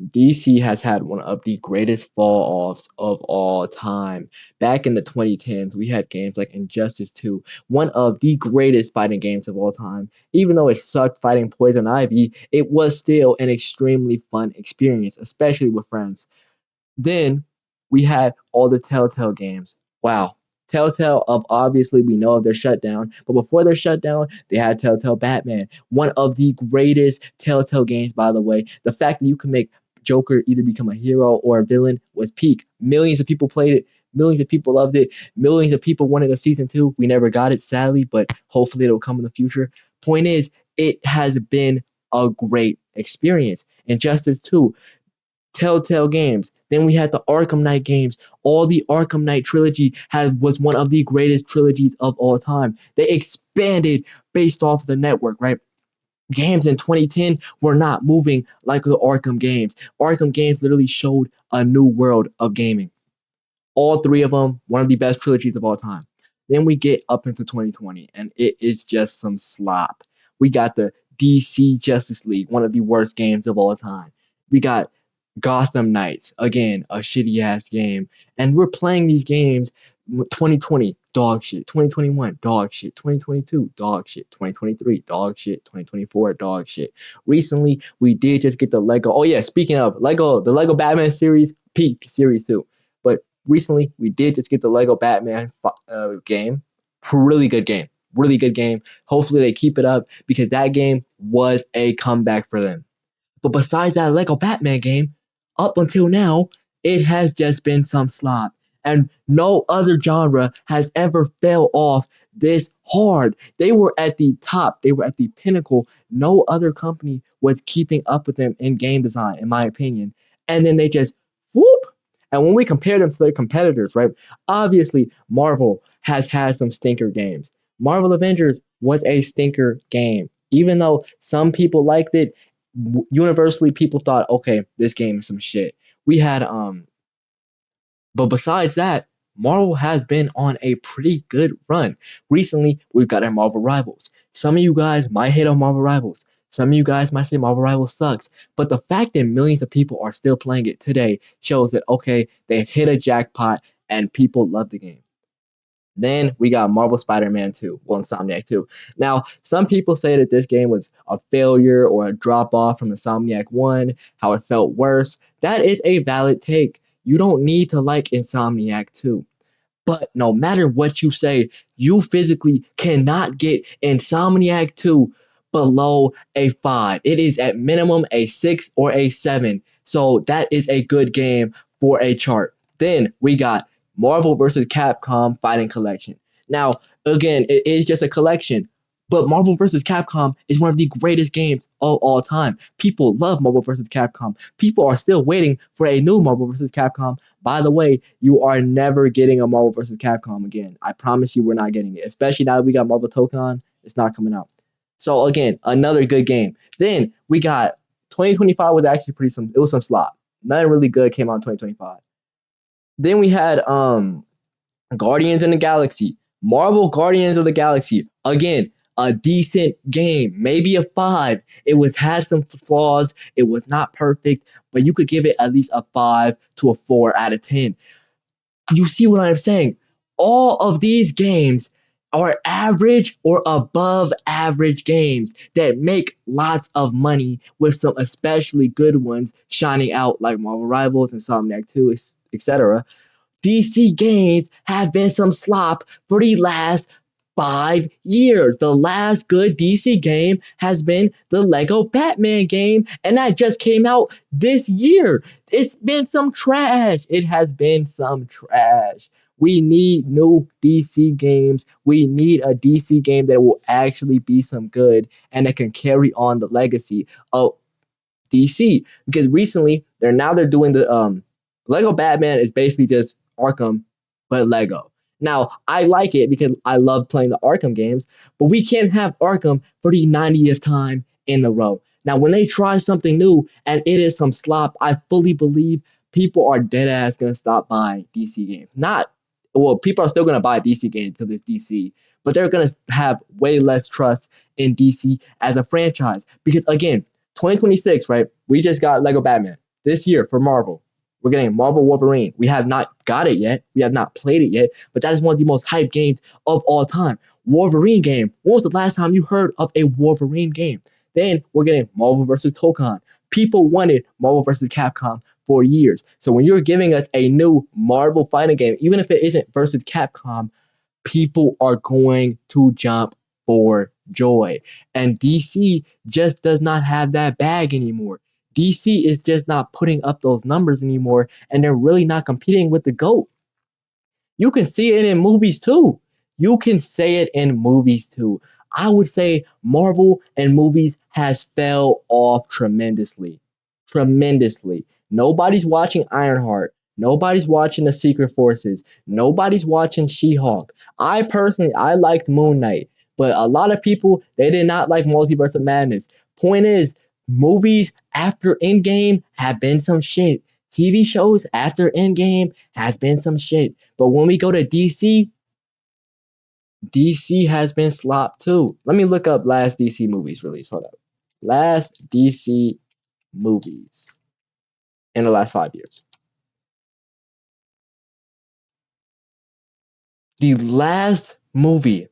DC has had one of the greatest fall offs of all time. Back in the 2010s, we had games like Injustice 2, one of the greatest fighting games of all time. Even though it sucked fighting Poison Ivy, it was still an extremely fun experience, especially with friends. Then we had all the Telltale games. Wow. Telltale of obviously we know of their shutdown, but before their shutdown, they had Telltale Batman, one of the greatest Telltale games, by the way. The fact that you can make Joker either become a hero or a villain was peak. Millions of people played it. Millions of people loved it. Millions of people wanted a season two. We never got it, sadly, but hopefully it'll come in the future. Point is, it has been a great experience. Injustice 2, Telltale Games. Then we had the Arkham Knight games. All the Arkham Knight trilogy was one of the greatest trilogies of all time. They expanded based off the network, right? Games in 2010 were not moving like the Arkham games. Arkham games literally showed a new world of gaming. All three of them, one of the best trilogies of all time. Then we get up into 2020, and it is just some slop. We got the DC Justice League, one of the worst games of all time. We got Gotham Knights, again, a shitty ass game. And we're playing these games 2020, dog shit. 2021, dog shit. 2022, dog shit. 2023, dog shit. 2024, dog shit. Recently, we did just get the Lego. Oh, yeah, speaking of Lego, the Lego Batman series, peak series too. But recently, we did just get the Lego Batman game. Really good game. Really good game. Hopefully, they keep it up because that game was a comeback for them. But besides that Lego Batman game, up until now, it has just been some slop. And no other genre has ever fell off this hard. They were at the top, they were at the pinnacle. No other company was keeping up with them in game design, in my opinion. And then they just whoop. And when we compare them to their competitors, right? Obviously, Marvel has had some stinker games. Marvel Avengers was a stinker game. Even though some people liked it, universally people thought, okay, this game is some shit. We had but besides that, Marvel has been on a pretty good run. Recently, we've got our Marvel Rivals. Some of you guys might hate on Marvel Rivals. Some of you guys might say Marvel Rivals sucks. But the fact that millions of people are still playing it today shows that, okay, they hit a jackpot and people love the game. Then we got Marvel Spider-Man 2, well, Insomniac 2. Now, some people say that this game was a failure or a drop off from Insomniac 1, how it felt worse. That is a valid take. You don't need to like Insomniac 2. But no matter what you say, you physically cannot get Insomniac 2 below a 5. It is at minimum a 6 or a 7. So that is a good game for a chart. Then we got Marvel vs. Capcom Fighting Collection. Now, again, it is just a collection, but Marvel vs. Capcom is one of the greatest games of all time. People love Marvel vs. Capcom. People are still waiting for a new Marvel vs. Capcom. By the way, you are never getting a Marvel vs. Capcom again. I promise you we're not getting it. Especially now that we got Marvel Tokon, it's not coming out. So again, another good game. Then we got 2025 was actually it was some slop. Nothing really good came out in 2025. Then we had Guardians in the Galaxy. Marvel Guardians of the Galaxy. Again, a decent game, maybe a 5. It was had some flaws. It was not perfect, but you could give it at least a 5 to a 4 out of 10. You see what I'm saying? All of these games are average or above average games that make lots of money with some especially good ones shining out like Marvel Rivals and Insomniac 2, etc. DC games have been some slop for the last 5 years. The last good DC game has been the Lego Batman game, and that just came out this year. It's been some trash. It has been some trash. We need new DC games. We need a DC game that will actually be some good and that can carry on the legacy of DC. Because recently they're doing the Lego Batman is basically just Arkham, but Lego. Now, I like it because I love playing the Arkham games, but we can't have Arkham for the 90th time in a row. Now, when they try something new and it is some slop, I fully believe people are dead ass gonna stop buying DC games. Not well, people are still gonna buy DC games because it's DC, but they're gonna have way less trust in DC as a franchise. Because again, 2026, right? We just got Lego Batman. this year for Marvel. We're getting Marvel Wolverine. We have not got it yet. We have not played it yet, but that is one of the most hyped games of all time. Wolverine game. When was the last time you heard of a Wolverine game? Then we're getting Marvel vs. Tokon. People wanted Marvel vs. Capcom for years. So when you're giving us a new Marvel fighting game, even if it isn't versus Capcom, people are going to jump for joy. And DC just does not have that bag anymore. DC is just not putting up those numbers anymore, and they're really not competing with the GOAT. You can see it in movies too. You can say it in movies too. I would say Marvel and movies has fell off tremendously. Tremendously. Nobody's watching Ironheart. Nobody's watching the Secret Forces. Nobody's watching She-Hulk. I personally I liked Moon Knight, but a lot of people they did not like Multiverse of Madness. Point is, movies after Endgame have been some shit. TV shows after Endgame has been some shit. But when we go to DC, DC has been slopped too. Let me look up last DC movies released. Hold up. Last DC movies in the last 5 years. The last movie,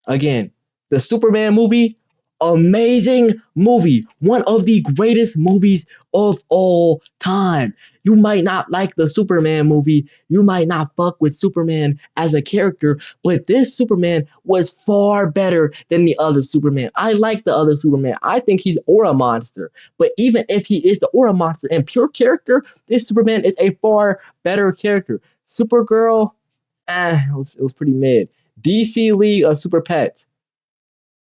again, the Superman movie, amazing movie. One of the greatest movies of all time. You might not like the Superman movie. You might not fuck with Superman as a character, but this Superman was far better than the other Superman. I like the other Superman. I think he's Aura Monster. But even if he is the Aura Monster and pure character, this Superman is a far better character. Supergirl, it was pretty mid. DC League of Super Pets,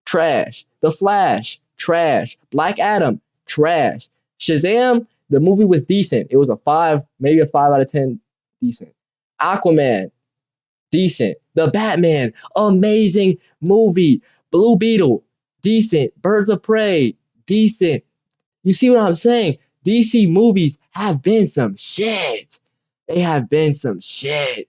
trash. The Flash, trash. Black Adam, trash. Shazam, the movie was decent. It was a 5, maybe a 5 out of 10, decent. Aquaman, decent. The Batman, amazing movie. Blue Beetle, decent. Birds of Prey, decent. You see what I'm saying? DC movies have been some shit. They have been some shit.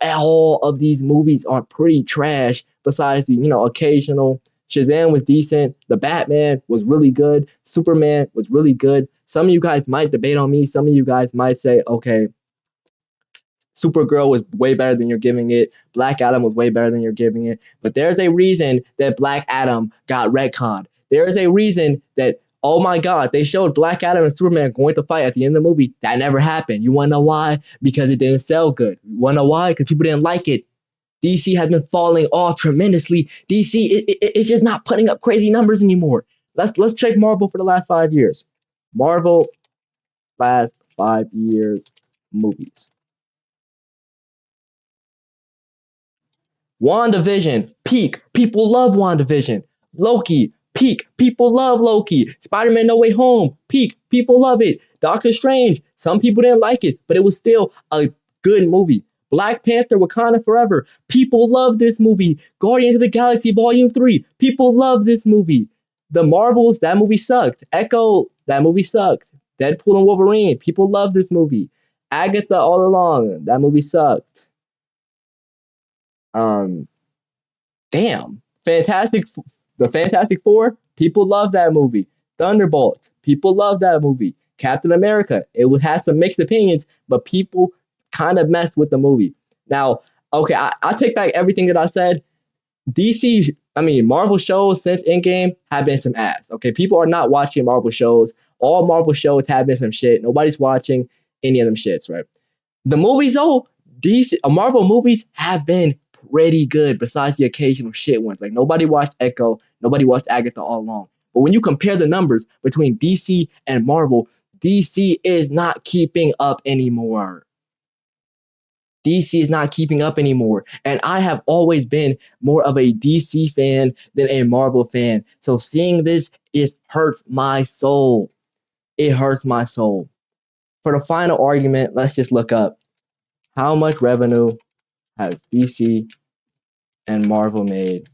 All of these movies are pretty trash, besides the, occasional. Shazam was decent. The Batman was really good. Superman was really good. Some of you guys might debate on me. Some of you guys might say, okay, Supergirl was way better than you're giving it. Black Adam was way better than you're giving it. But there's a reason that Black Adam got retconned. There is a reason that, oh my God, they showed Black Adam and Superman going to fight at the end of the movie. That never happened. You want to know why? Because it didn't sell good. You want to know why? Because people didn't like it. DC has been falling off tremendously. DC it's just not putting up crazy numbers anymore. Let's check Marvel for the last 5 years. Marvel last 5 years movies. WandaVision, peak. People love WandaVision. Loki, peak. People love Loki. Spider-Man No Way Home, peak. People love it. Doctor Strange, some people didn't like it, but it was still a good movie. Black Panther, Wakanda Forever, people love this movie. Guardians of the Galaxy Volume 3, people love this movie. The Marvels, that movie sucked. Echo, that movie sucked. Deadpool and Wolverine, people love this movie. Agatha All Along, that movie sucked. Um, Damn, the Fantastic Four, people love that movie. Thunderbolts, people love that movie. Captain America, it would have some mixed opinions, but people kind of messed with the movie. Now, okay, I take back everything that I said. Marvel shows since Endgame have been some ass. Okay, people are not watching Marvel shows. All Marvel shows have been some shit. Nobody's watching any of them shits, right? The movies though, these Marvel movies have been pretty good besides the occasional shit ones. Like nobody watched Echo, nobody watched Agatha all along. But when you compare the numbers between DC and Marvel, DC is not keeping up anymore. DC is not keeping up anymore. And I have always been more of a DC fan than a Marvel fan. So seeing this, it hurts my soul. It hurts my soul. For the final argument, let's just look up how much revenue has DC and Marvel made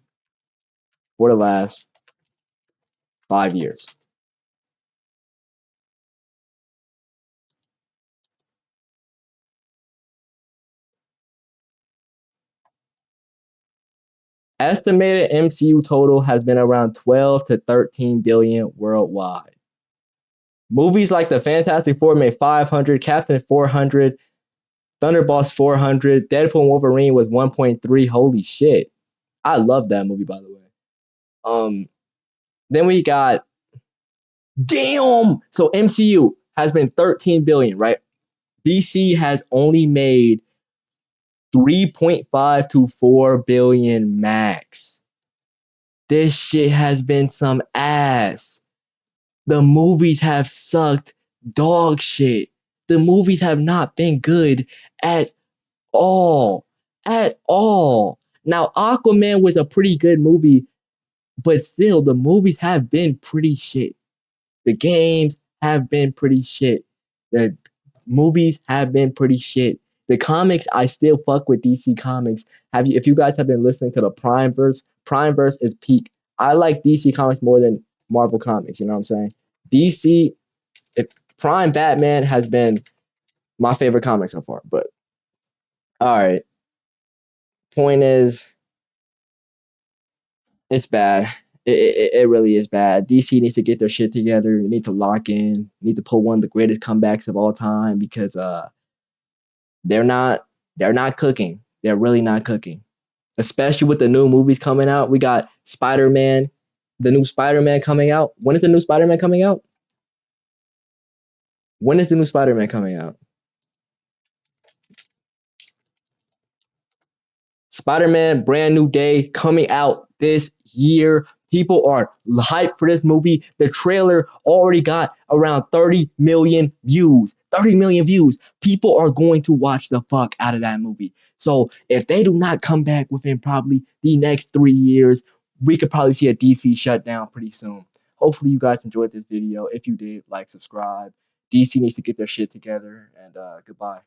for the last 5 years. Estimated MCU total has been around 12 to 13 billion worldwide. Movies like the Fantastic Four made 500, Captain 400, Thunderbolts 400, Deadpool and Wolverine was 1.3. Holy shit. I love that movie, by the way. Then we got damn. So MCU has been 13 billion, right? DC has only made 3.5 to 4 billion max. This shit has been some ass. The movies have sucked dog shit. The movies have not been good at all. At all. Now, Aquaman was a pretty good movie, but still, the movies have been pretty shit. The games have been pretty shit. The movies have been pretty shit. The comics, I still fuck with DC Comics. If you guys have been listening to the Prime Verse is peak. I like DC Comics more than Marvel Comics. You know what I'm saying? DC, if Prime Batman has been my favorite comic so far. But all right, point is, it's bad. It really is bad. DC needs to get their shit together. They need to lock in. Need to pull one of the greatest comebacks of all time because they're not cooking. They're really not cooking. Especially with the new movies coming out. We got Spider-Man, the new Spider-Man coming out. When is the new Spider-Man coming out? When is the new Spider-Man coming out? Spider-Man Brand New Day coming out this year. People are hyped for this movie. The trailer already got around 30 million views. 30 million views. People are going to watch the fuck out of that movie. So if they do not come back within probably the next 3 years, we could probably see a DC shutdown pretty soon. Hopefully you guys enjoyed this video. If you did, like, subscribe. DC needs to get their shit together, and goodbye.